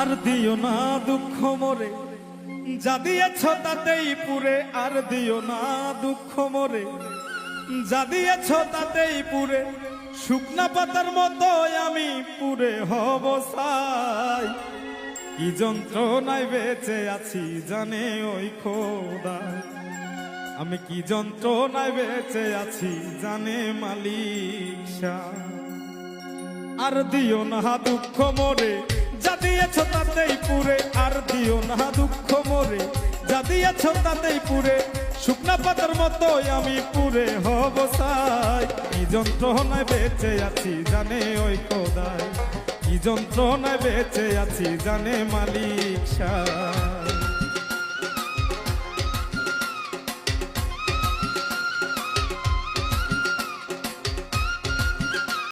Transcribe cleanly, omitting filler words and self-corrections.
আর দিও না দুঃখ মোরে, যা দিয়েছ তাতেই পুরে। আর দিও না দুঃখ মোরে, যা দিয়েছ তাতেই পুরে। শুকনা পাতার মতো আমি পুরে হব ছাই। কি যন্ত্রণায় বেঁচে আছি জানে ওই খোদা, আমি কি যন্ত্রণায় বেঁচে আছি জানে মালিক শাহ। আর দিও না দুঃখ মোরে, যা দিয়েছ তাতেই পুরে। আর দিও না দুঃখ মোরে, যা দিয়েছ তাতেই পুরে। শুকনা পাতার মতো আমি পুরে হব ছাই। কি যন্ত্রণায় বেঁচে আছি জানে ওই খোদাই, কি যন্ত্রণায় বেঁচে আছি জানে মালিক শাহ।